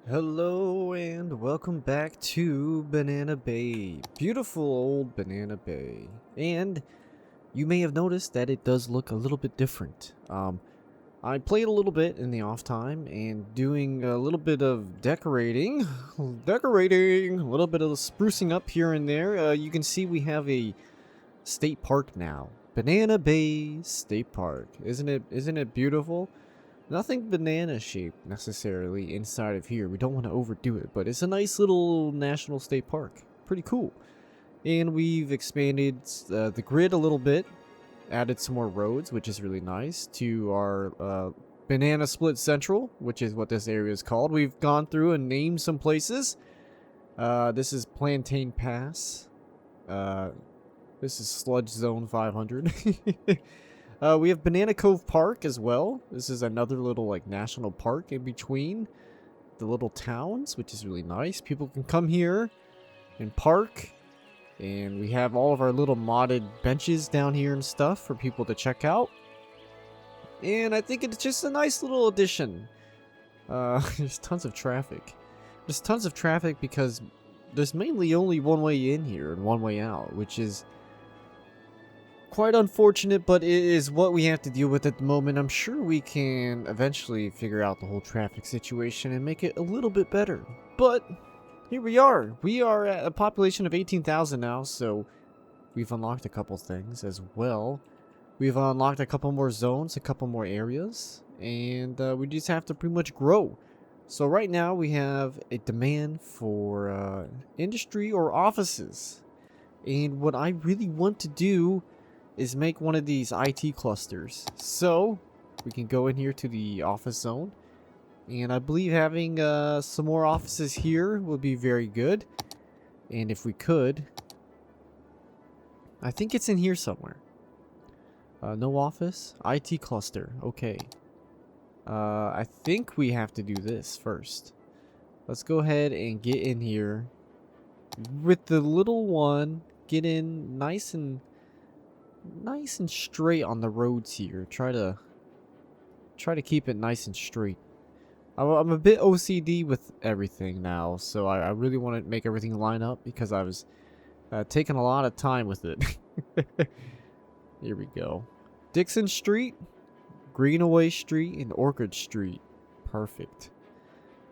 Hello and welcome back to Banana Bay. Beautiful old Banana Bay. And you may have noticed that it does look a little bit different. I played a little bit in the off time and doing a little bit of decorating. Decorating! A little bit of sprucing up here and there. You can see we have a state park now. Banana Bay State Park. Isn't it beautiful? Nothing banana shaped necessarily inside of here. We don't want to overdo it, but it's a nice little national state park. Pretty cool. And we've expanded the grid a little bit, added some more roads, which is really nice, to our Banana Split Central, which is what this area is called. We've gone through and named some places. This is Plantain Pass. This is Sludge Zone 500. We have Banana Cove Park as well. This is another little like national park in between the little towns, which is really nice. People can come here and park. And we have all of our little modded benches down here and stuff for people to check out. And I think it's just a nice little addition. There's tons of traffic. There's tons of traffic because there's mainly only one way in here and one way out, which is quite unfortunate, but it is what we have to deal with at the moment. I'm sure we can eventually figure out the whole traffic situation and make it a little bit better. But here we are. We are at a population of 18,000 now, so we've unlocked a couple things as well. We've unlocked a couple more zones, a couple more areas, and we just have to pretty much grow. So right now we have a demand for industry or offices. And what I really want to do is make one of these IT clusters. So we can go in here to the office zone. And I believe having some more offices here would be very good. And if we could, I think it's in here somewhere. No office? IT cluster. Okay. I think we have to do this first. Let's go ahead and get in here with the little one. Get in nice and straight on the roads here. Try to keep it nice and straight. I'm a bit OCD with everything now, so I really want to make everything line up because I was taking a lot of time with it. Here we go. Dixon Street, Greenaway Street, and Orchard Street. Perfect.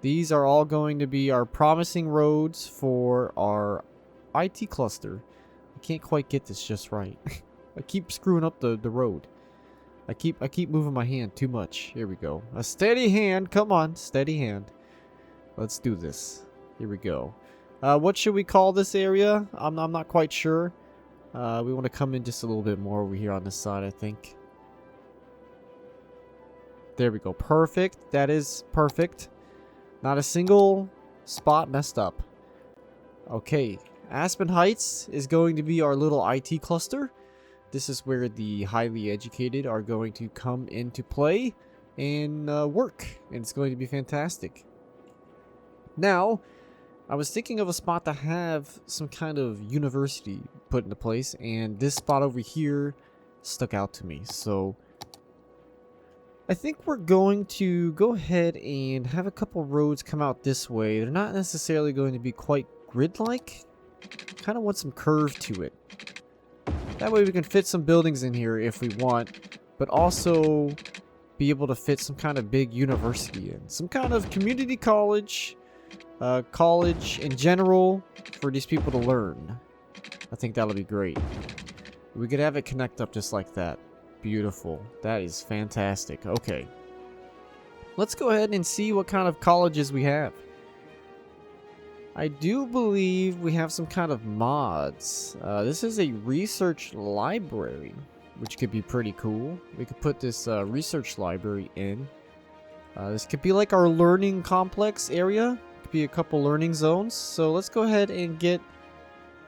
These are all going to be our promising roads for our IT cluster. I can't quite get this just right. I keep screwing up the road. I keep moving my hand too much. Here we go. A steady hand. Come on, steady hand. Let's do this. Here we go. What should we call this area? I'm not quite sure. We want to come in just a little bit more over here on this side, I think. There we go. Perfect. That is perfect. Not a single spot messed up. Okay. Aspen Heights is going to be our little IT cluster. This is where the highly educated are going to come into play and work. And it's going to be fantastic. Now, I was thinking of a spot to have some kind of university put into place. And this spot over here stuck out to me. So I think we're going to go ahead and have a couple roads come out this way. They're not necessarily going to be quite grid-like. Kind of want some curve to it. That way we can fit some buildings in here if we want, but also be able to fit some kind of big university in. Some kind of community college, college in general for these people to learn. I think that'll be great. We could have it connect up just like that. Beautiful. That is fantastic. Okay. Let's go ahead and see what kind of colleges we have. I do believe we have some kind of mods. This is a research library, which could be pretty cool. We could put this research library in. This could be like our learning complex area. Could be a couple learning zones. So let's go ahead and get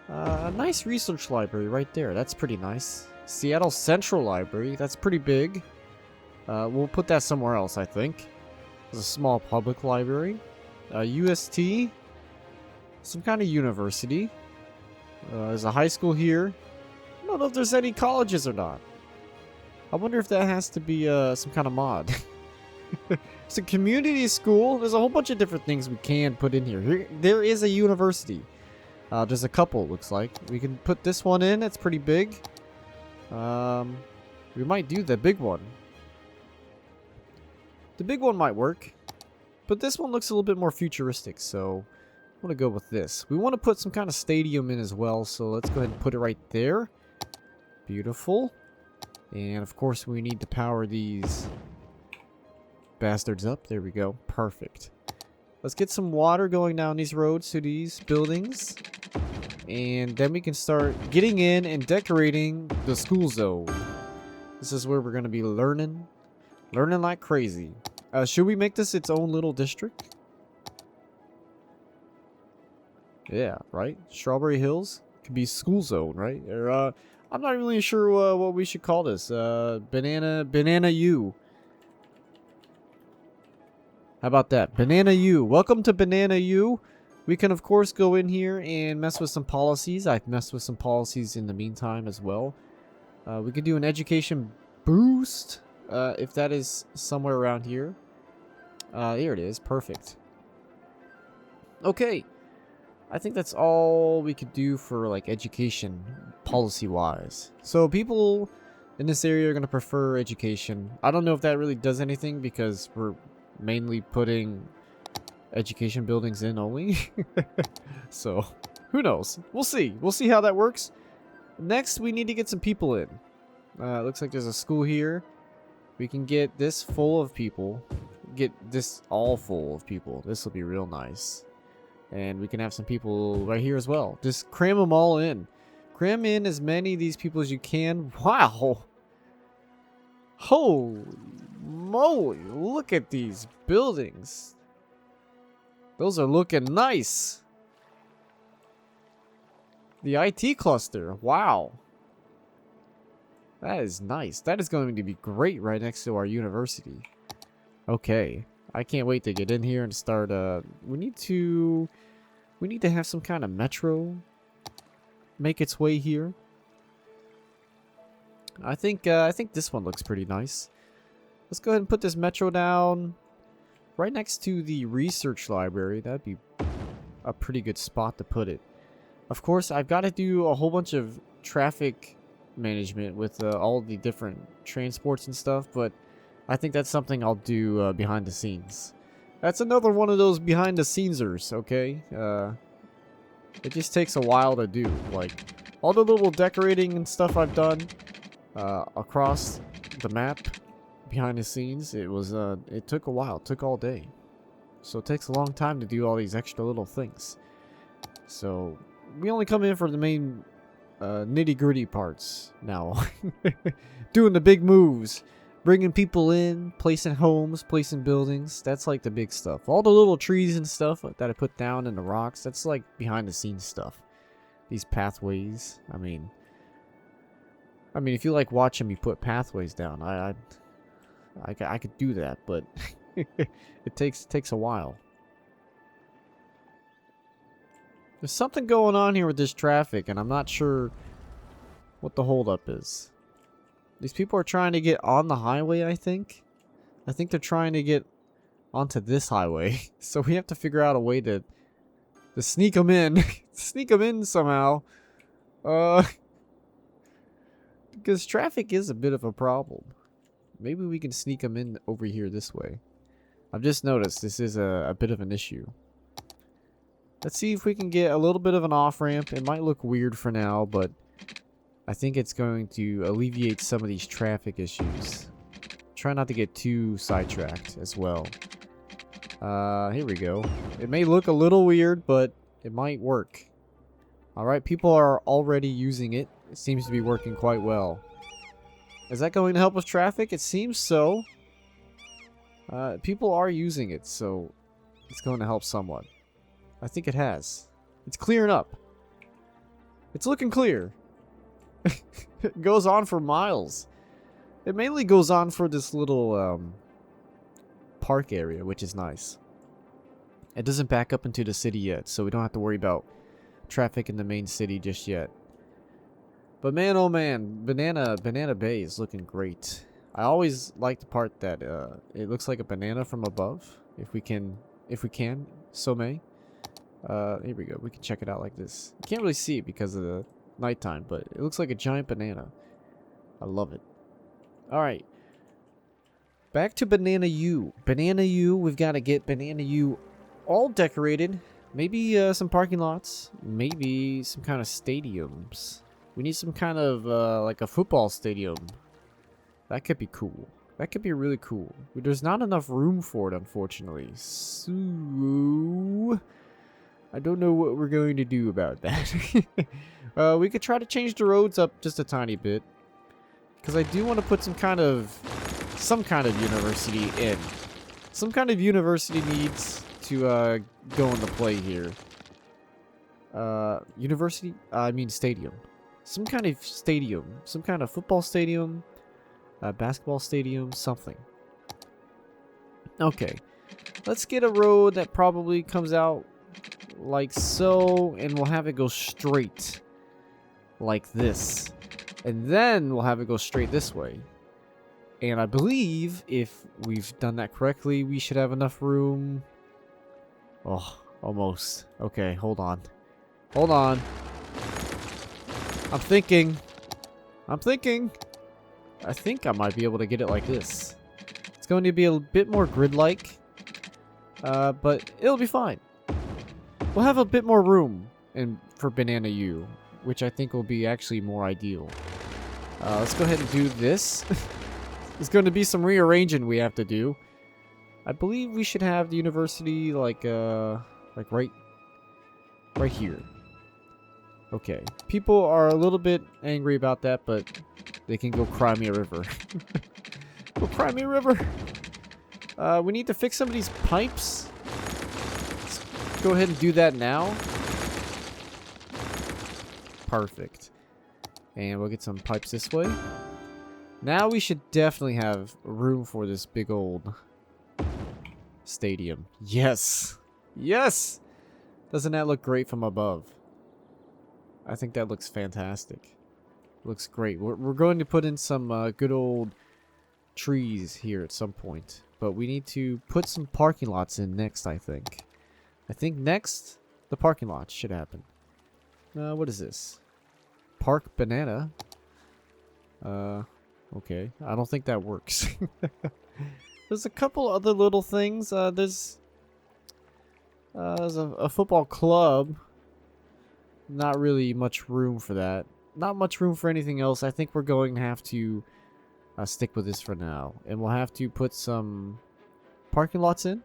a nice research library right there. That's pretty nice. Seattle Central Library. That's pretty big. We'll put that somewhere else, I think. There's a small public library. UST. Some kind of university. There's a high school here. I don't know if there's any colleges or not. I wonder if that has to be some kind of mod. It's a community school. There's a whole bunch of different things we can put in here. There is a university. There's a couple, it looks like. We can put this one in. It's pretty big. We might do the big one. The big one might work. But this one looks a little bit more futuristic, so I'm going to go with this. We want to put some kind of stadium in as well, so let's go ahead and put it right there. Beautiful. And of course we need to power these bastards up. There we go. Perfect. Let's get some water going down these roads to these buildings. And then we can start getting in and decorating the school zone. This is where we're going to be learning. Learning like crazy. Should we make this its own little district? Yeah, right? Strawberry Hills could be school zone, right? Or, I'm not really sure what we should call this. Banana U. How about that? Banana U. Welcome to Banana U. We can, of course, go in here and mess with some policies. I've messed with some policies in the meantime as well. We could do an education boost, if that is somewhere around here. Here it is. Perfect. Okay. I think that's all we could do for, like, education policy-wise. So people in this area are going to prefer education. I don't know if that really does anything because we're mainly putting education buildings in only. So, who knows? We'll see. We'll see how that works. Next, we need to get some people in. Looks like there's a school here. We can get this full of people. Get this all full of people. This will be real nice. And we can have some people right here as well. Just cram them all in. Cram in as many of these people as you can. Wow. Holy moly. Look at these buildings. Those are looking nice. The IT cluster. Wow. That is nice. That is going to be great right next to our university. Okay. I can't wait to get in here and start, we need to have some kind of metro make its way here. I think this one looks pretty nice. Let's go ahead and put this metro down right next to the research library. That'd be a pretty good spot to put it. Of course, I've got to do a whole bunch of traffic management with all the different transports and stuff, but I think that's something I'll do behind the scenes. That's another one of those behind the scenesers, okay? It just takes a while to do. Like, all the little decorating and stuff I've done across the map behind the scenes, it took a while. It took all day. So it takes a long time to do all these extra little things. So we only come in for the main nitty-gritty parts now. Doing the big moves. Bringing people in, placing homes, placing buildings. That's like the big stuff. All the little trees and stuff that I put down in the rocks, that's like behind the scenes stuff. These pathways. I mean, if you like watching me put pathways down, I could do that, but it takes a while. There's something going on here with this traffic, and I'm not sure what the holdup is. These people are trying to get on the highway, I think. I think they're trying to get onto this highway. So we have to figure out a way to sneak them in. Sneak them in somehow. Because traffic is a bit of a problem. Maybe we can sneak them in over here this way. I've just noticed this is a bit of an issue. Let's see if we can get a little bit of an off-ramp. It might look weird for now, but I think it's going to alleviate some of these traffic issues. Try not to get too sidetracked as well. Here we go. It may look a little weird, but it might work. Alright, people are already using it. It seems to be working quite well. Is that going to help with traffic? It seems so. People are using it, so it's going to help somewhat. I think it has. It's clearing up. It's looking clear. It goes on for miles. It mainly goes on for this little park area, which is nice. It doesn't back up into the city yet, so we don't have to worry about traffic in the main city just yet. But man, oh man, Banana Bay is looking great. I always like the part that it looks like a banana from above. If we can, so may. Here we go. We can check it out like this. You can't really see it because of the nighttime, but it looks like a giant banana. I love it. All right. Back to Banana U. Banana U, we've got to get Banana U all decorated. Maybe some parking lots. Maybe some kind of stadiums. We need some kind of like a football stadium. That could be cool. That could be really cool. There's not enough room for it, unfortunately. So I don't know what we're going to do about that. We could try to change the roads up just a tiny bit. Because I do want to put some kind of university in. Some kind of university needs to go into play here. University? I mean stadium. Some kind of stadium. Some kind of football stadium. Basketball stadium. Something. Okay. Let's get a road that probably comes out like so. And we'll have it go straight. Like this. And then we'll have it go straight this way. And I believe if we've done that correctly, we should have enough room. Oh, almost. Okay, hold on. Hold on. I'm thinking. I think I might be able to get it like this. It's going to be a bit more grid-like. But it'll be fine. We'll have a bit more room for Banana U, which I think will be actually more ideal. Let's go ahead and do this. There's going to be some rearranging we have to do. I believe we should have the university like right here. Okay. People are a little bit angry about that, but they can go cry me a river. Go cry me a river. We need to fix some of these pipes. Let's go ahead and do that now. Perfect. And we'll get some pipes this way. Now we should definitely have room for this big old stadium. Yes! Yes! Doesn't that look great from above? I think that looks fantastic. Looks great. We're going to put in some good old trees here at some point. But we need to put some parking lots in next, I think. I think next, the parking lots should happen. What is this? Park Banana. Okay. I don't think that works. There's a couple other little things. There's a football club. Not really much room for that. Not much room for anything else. I think we're going to have to stick with this for now. And we'll have to put some parking lots in.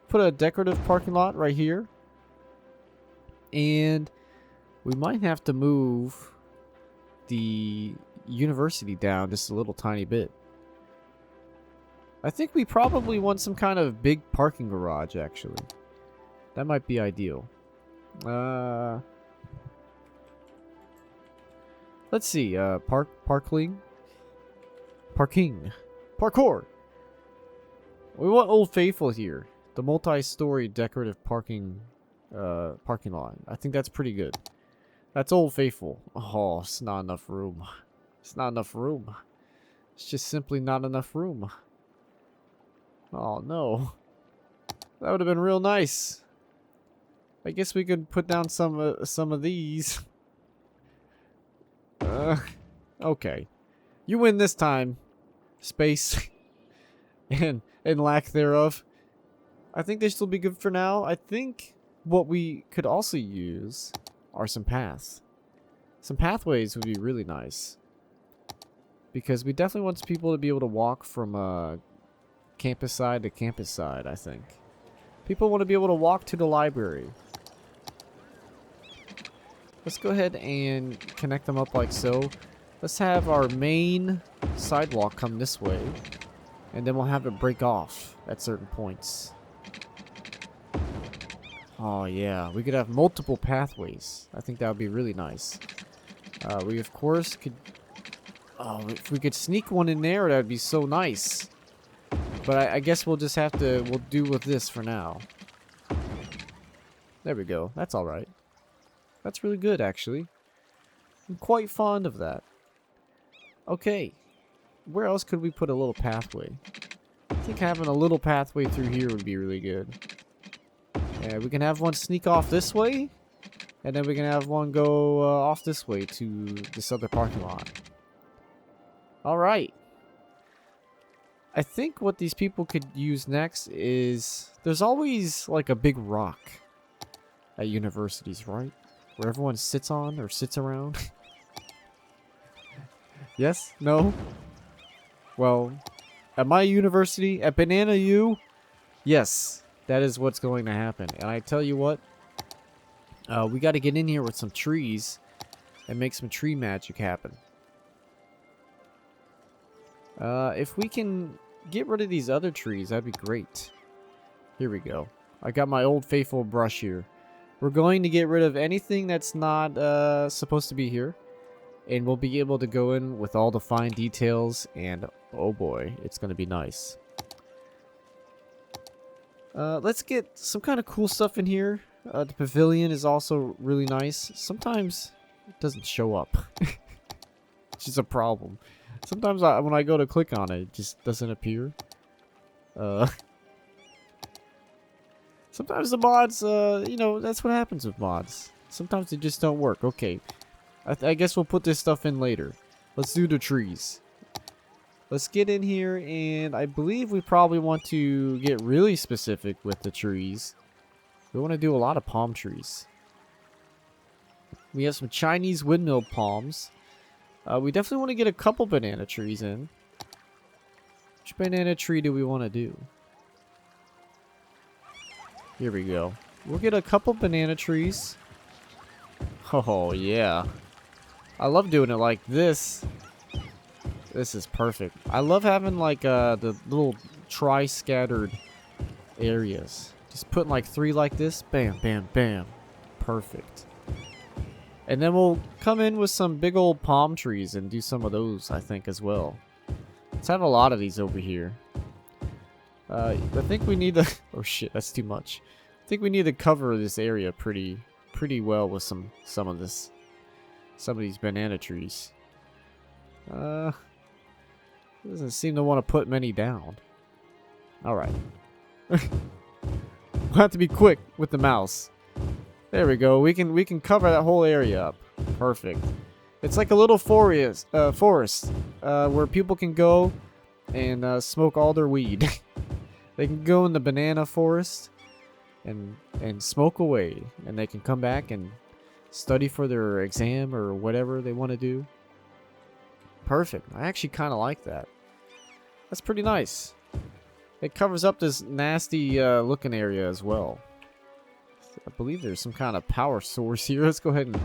Put a decorative parking lot right here. And we might have to move the university down just a little tiny bit. I think we probably want some kind of big parking garage, actually. That might be ideal. Let's see. Parking. Parkour. We want Old Faithful here. The multi-story decorative parking lot. I think that's pretty good. That's Old Faithful. Oh, it's not enough room. It's not enough room. It's just simply not enough room. Oh, no. That would have been real nice. I guess we could put down some of these. Okay. You win this time. Space. and lack thereof. I think this will be good for now. I think what we could also use are some paths. Some pathways would be really nice. Because we definitely want people to be able to walk from campus side to campus side, I think. People want to be able to walk to the library. Let's go ahead and connect them up like so. Let's have our main sidewalk come this way. And then we'll have it break off at certain points. Oh yeah, we could have multiple pathways. I think that would be really nice. We of course could... Oh, if we could sneak one in there, that would be so nice. But I guess we'll just have to... We'll do with this for now. There we go. That's alright. That's really good, actually. I'm quite fond of that. Okay. where else could we put a little pathway? I think having a little pathway through here would be really good. Yeah, we can have one sneak off this way, and then we can have one go off this way to this other parking lot. Alright. I think what these people could use next is... There's always like a big rock at universities, right? Where everyone sits on or sits around. Yes? No? Well, at my university, at Banana U, yes, that is what's going to happen. And I tell you what, we got to get in here with some trees and make some tree magic happen. If we can get rid of these other trees, that'd be great. Here we go. I got my old faithful brush here. We're going to get rid of anything that's not supposed to be here. And we'll be able to go in with all the fine details. And oh boy, it's going to be nice. Let's get some kind of cool stuff in here. The pavilion is also really nice. Sometimes it doesn't show up. Which is a problem. Sometimes when I go to click on it, it just doesn't appear. Sometimes the mods, you know, that's what happens with mods. Sometimes they just don't work. Okay. I guess we'll put this stuff in later. Let's do the trees. Let's get in here, and I believe we probably want to get really specific with the trees. We want to do a lot of palm trees. We have some Chinese windmill palms. We definitely want to get a couple banana trees in. Which banana tree do we want to do? Here we go. We'll get a couple banana trees. Oh, yeah. I love doing it like this. This is perfect. I love having like the little tri-scattered areas. Just putting like 3 like this. Bam, bam, bam. Perfect. And then we'll come in with some big old palm trees and do some of those, I think, as well. Let's have a lot of these over here. I think we need to... Oh shit, that's too much. I think we need to cover this area pretty well with some of these banana trees. Doesn't seem to want to put many down. Alright. We'll have to be quick with the mouse. There we go. We can cover that whole area up. Perfect. It's like a little forest where people can go and smoke all their weed. They can go in the banana forest and smoke away, and they can come back and study for their exam or whatever they want to do. Perfect. I actually kind of like that. That's pretty nice. It covers up this nasty looking area as well. I believe there's some kind of power source here. Let's go ahead and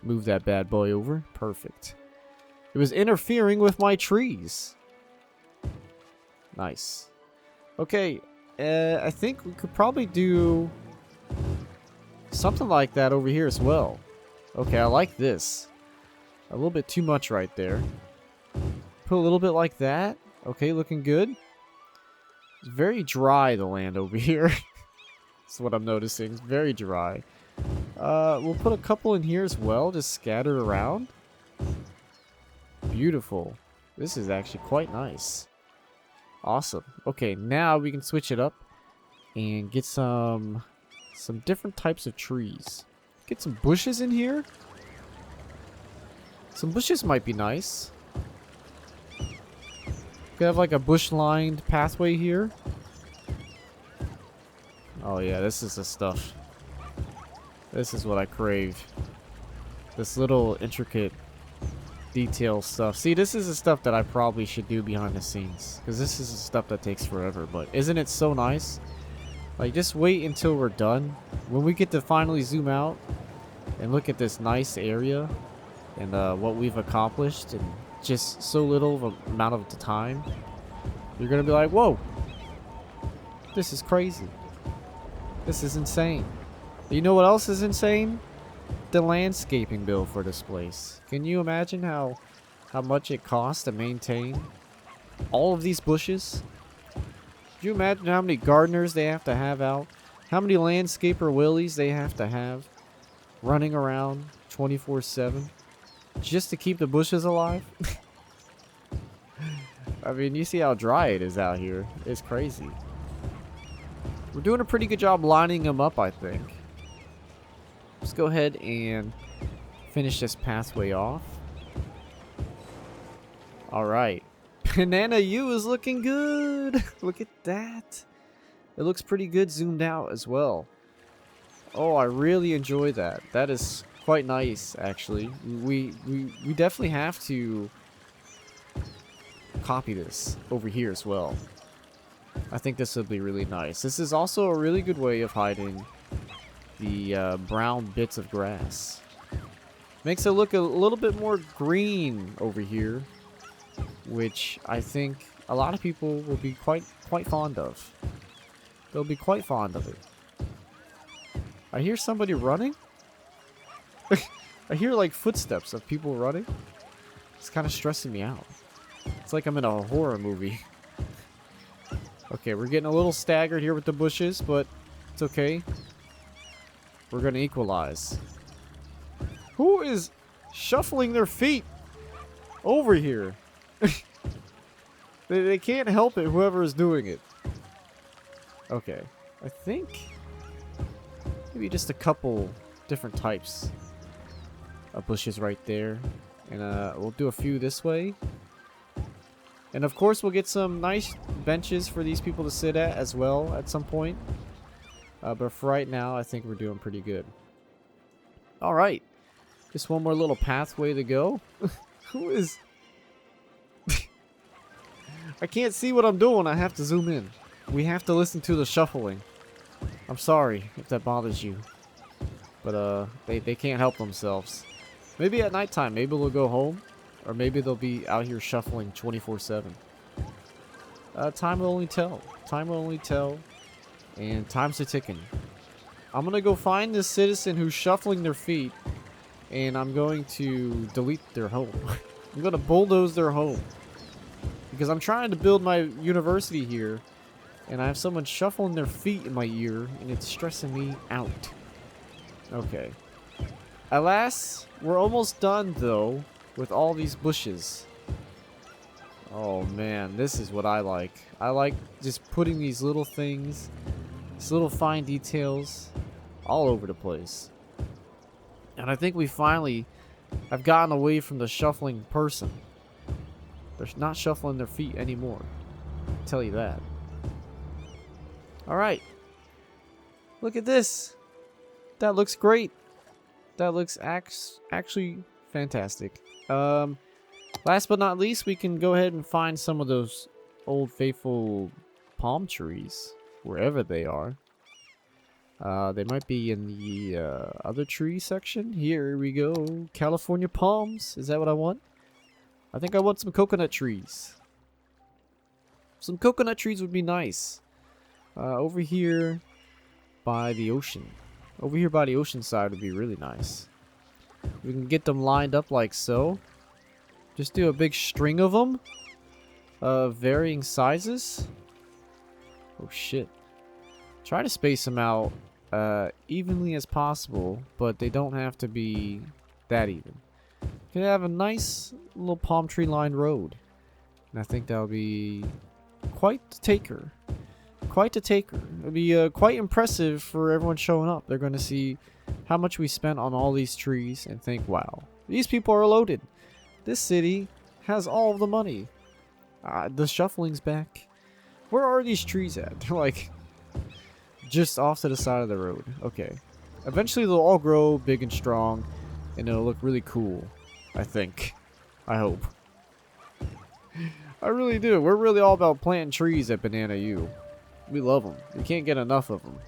move that bad boy over. Perfect. It was interfering with my trees. Nice. Okay, I think we could probably do something like that over here as well. Okay, I like this. A little bit too much right there. Put a little bit like that. Okay, looking good. It's very dry, the land over here. That's what I'm noticing. It's very dry. We'll put a couple in here as well, just scattered around. Beautiful. This is actually quite nice. Awesome. Okay, now we can switch it up and get some different types of trees. Get some bushes in here. Some bushes might be nice. Could have like a bush-lined pathway here. Oh yeah, this is the stuff. This is what I crave. This little intricate detail stuff. See, this is the stuff that I probably should do behind the scenes, because this is the stuff that takes forever, but isn't it so nice? Like, just wait until we're done. When we get to finally zoom out and look at this nice area and what we've accomplished in just so little of a amount of the time, you're gonna be like, whoa, this is crazy. This is insane. You know what else is insane? The landscaping bill for this place. Can you imagine how much it costs to maintain all of these bushes? Could you imagine how many gardeners they have to have out? How many landscaper willies they have to have running around 24/7 just to keep the bushes alive? I mean, you see how dry it is out here. It's crazy. We're doing a pretty good job lining them up, I think. Let's go ahead and finish this pathway off. Alright. Banana U is looking good. Look at that. It looks pretty good zoomed out as well. Oh, I really enjoy that. That is quite nice, actually. We definitely have to copy this over here as well. I think this would be really nice. This is also a really good way of hiding the brown bits of grass. Makes it look a little bit more green over here, which I think a lot of people will be quite fond of. They'll be quite fond of it. I hear somebody running. I hear like footsteps of people running. It's kind of stressing me out. It's like I'm in a horror movie. Okay, we're getting a little staggered here with the bushes, but it's okay. We're gonna equalize. Who is shuffling their feet over here? They can't help it, whoever is doing it. Okay, I think maybe just a couple different types of bushes right there. And we'll do a few this way. And of course we'll get some nice benches for these people to sit at as well at some point. But for right now, I think we're doing pretty good. Alright. Just one more little pathway to go. Who is... I can't see what I'm doing. I have to zoom in. We have to listen to the shuffling. I'm sorry if that bothers you. But they can't help themselves. Maybe at nighttime, maybe they'll go home. Or maybe they'll be out here shuffling 24/7. Time will only tell. Time will only tell. And time's a ticking. I'm gonna go find this citizen who's shuffling their feet. And I'm going to delete their home. I'm gonna bulldoze their home. Because I'm trying to build my university here. And I have someone shuffling their feet in my ear. And it's stressing me out. Okay. Alas, we're almost done though. With all these bushes. Oh man, this is what I like. I like just putting these little things, these little fine details all over the place. And I think we finally have gotten away from the shuffling person. They're not shuffling their feet anymore. I'll tell you that. Alright. Look at this. That looks great. That looks actually fantastic. Last but not least, we can go ahead and find some of those old faithful palm trees, wherever they are. They might be in the other tree section. Here we go. California palms. Is that what I want? I think I want some coconut trees. Some coconut trees would be nice. Over here by the ocean. Over here by the ocean side would be really nice. We can get them lined up like so. Just do a big string of them. Varying sizes. Oh shit. Try to space them out evenly as possible, but they don't have to be that even. You can have a nice little palm tree lined road. And I think that'll be quite the taker. Quite a taker. It'll be quite impressive for everyone showing up. They're going to see how much we spent on all these trees and think, wow, these people are loaded. This city has all of the money. The shuffling's back. Where are these trees at? They're like just off to the side of the road. Okay. Eventually they'll all grow big and strong and it'll look really cool. I think. I hope. I really do. We're really all about planting trees at Banana U. We love them. We can't get enough of them.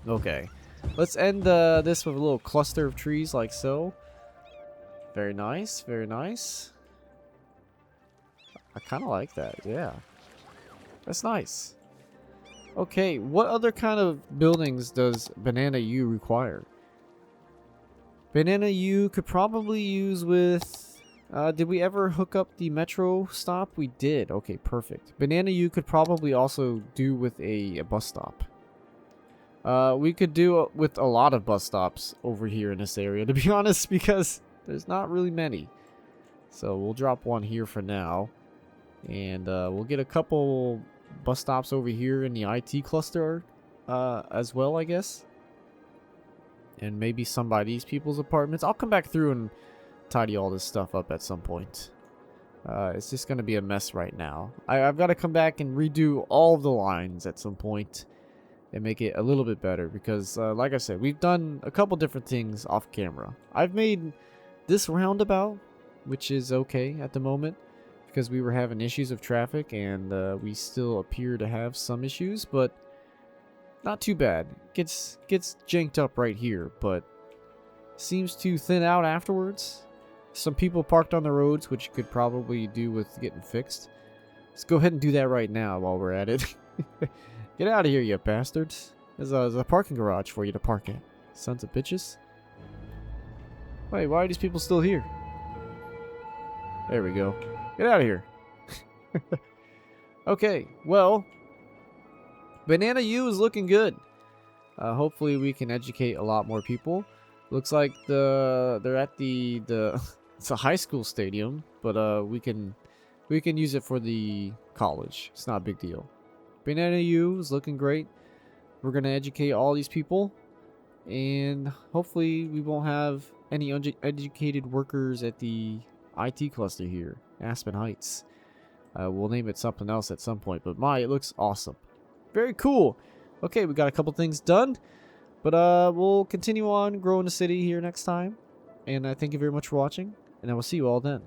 Okay. Let's end this with a little cluster of trees like so. Very nice. Very nice. I kind of like that. Yeah. That's nice. Okay. What other kind of buildings does Banana U require? Banana U could probably use with... did we ever hook up the metro stop? We did. Okay, perfect. Banana U could probably also do with a bus stop. We could do with a lot of bus stops over here in this area, to be honest, because there's not really many. So we'll drop one here for now. And we'll get a couple bus stops over here in the IT cluster as well, I guess. And maybe some by these people's apartments. I'll come back through and tidy all this stuff up at some point. It's just going to be a mess right now. I've got to come back and redo all of the lines at some point and make it a little bit better. Because, like I said, we've done a couple different things off camera. I've made this roundabout, which is okay at the moment, because we were having issues of traffic, and we still appear to have some issues, but not too bad. Gets janked up right here, but seems to thin out afterwards. Some people parked on the roads, which you could probably do with getting fixed. Let's go ahead and do that right now while we're at it. Get out of here, you bastards. There's a parking garage for you to park at. Sons of bitches. Wait, why are these people still here? There we go. Get out of here. Okay, well, Banana U is looking good. Hopefully we can educate a lot more people. Looks like they're at the it's a high school stadium, but we can use it for the college. It's not a big deal. Banana U is looking great. We're gonna educate all these people, and hopefully we won't have any uneducated workers at the IT cluster here, Aspen Heights. We'll name it something else at some point, but it looks awesome. Very cool. Okay, we got a couple things done, but we'll continue on growing the city here next time. And I thank you very much for watching, and I will see you all then.